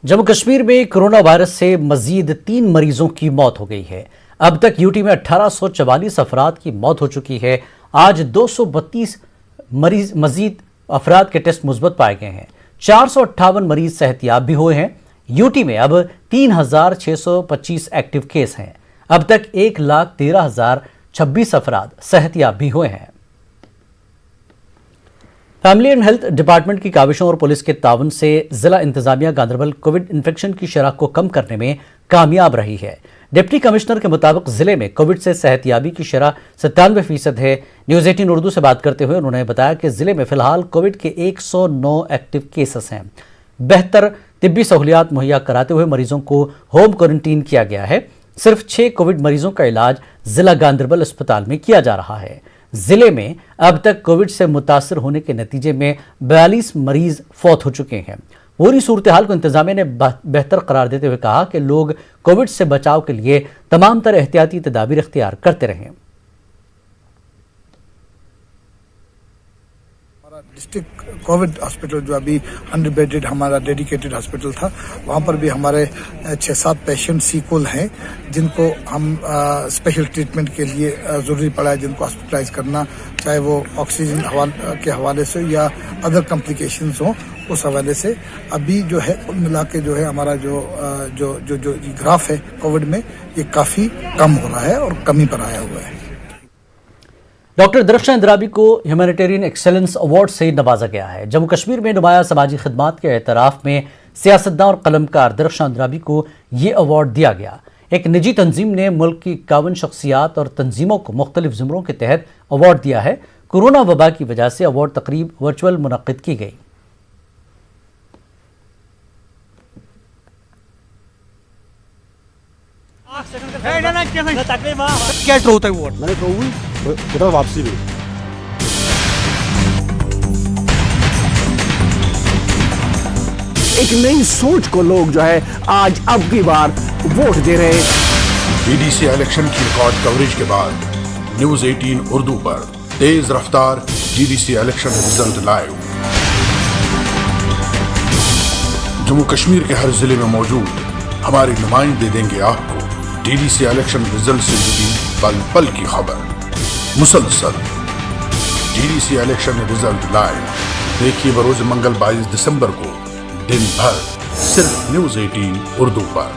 जम्मू कश्मीर में corona virus से मजीद 3 मरीजों की मौत हो गई है। अब तक यूटी में 1844 अफराद की मौत हो चुकी है। आज 232 मजीद अफराद के टेस्ट मुस्बत पाए गए हैं। 458 मरीज सेहतयाब भी हुए हैं। यूटी में अब 3625 एक्टिव केस हैं। अब तक 1,13,026 अफराद सेहतयाब भी हुए हैं। फैमिली एंड हेल्थ डिपार्टमेंट की काविशों और पुलिस के ताउन से जिला इंतजामिया गांधरबल कोविड इन्फेक्शन की शरह को कम करने में कामयाब रही है। डिप्टी कमिश्नर के मुताबिक जिले में कोविड से सेहतयाबी की शरह 97% है। न्यूज़ 18 उर्दू से बात करते हुए उन्होंने बताया कि जिले में फिलहाल कोविड के 109 एक्टिव केसेस हैं। बेहतर तिब्बी सहूलियात मुहैया कराते हुए मरीजों को होम क्वारंटीन किया गया है। सिर्फ 6 कोविड मरीजों का इलाज जिला गांधरबल अस्पताल में किया जा रहा है। जिले में अब तक कोविड से मुतासर होने के नतीजे में 42 मरीज फौत हो चुके हैं। पूरी सूरत हाल को इंतजामिया ने बेहतर करार देते हुए कहा कि लोग कोविड से बचाव के लिए तमाम तरह एहतियाती तदाबीर इख्तियार करते रहें। डिस्ट्रिक्ट कोविड हॉस्पिटल जो अभी 100 बेडेड हमारा डेडिकेटेड हॉस्पिटल था, वहाँ पर भी हमारे 6-7 पेशेंट सीक्वल हैं जिनको हम स्पेशल ट्रीटमेंट के लिए ज़रूरी पड़ा है, जिनको हॉस्पिटलाइज करना, चाहे वो ऑक्सीजन के हवाले से या अदर कॉम्प्लिकेशंस हों, उस हवाले से अभी जो है कुल मिला के जो है हमारा जो ग्राफ है कोविड में ये काफ़ी कम हो रहा है और कमी पर आया हुआ है। डॉक्टर दरख्शां इंद्राबी को ह्यूमैनिटेरियन एक्सेलेंस अवार्ड से नवाजा गया है। जम्मू कश्मीर में नुमाया समाजी खिदमात के एतराफ़ में सियासतदान और कलमकार दरख्शां इंद्राबी को ये अवार्ड दिया गया। एक निजी तंजीम ने मुल्क की 51 शख्सियात और तंजीमों को मुख्तलिफ ज़ुमरों के तहत अवार्ड दिया है। कोरोना वबा की वजह से अवार्ड तकरीब वर्चुअल मुनक्किद की गई। क्या ट्रो होता है वो? मैंने ट्रो हुई बता वापसी में। एक नई सोच को लोग जो है आज अब की बार वोट दे रहे हैं। डीडीसी इलेक्शन की रिकॉर्ड कवरेज के बाद न्यूज़ 18 उर्दू पर तेज रफ्तार DDC election result live. Jammu Kashmir के हर जिले में मौजूद हमारे नुमाइंदे देंगे आपको डीडीसी इलेक्शन रिजल्ट से जुड़ी पल पल की खबर मुसलसल। डीडीसी इलेक्शन रिजल्ट लाइव देखिए बरोज मंगल 22 दिसंबर को दिन भर सिर्फ न्यूज़ 18 उर्दू पर।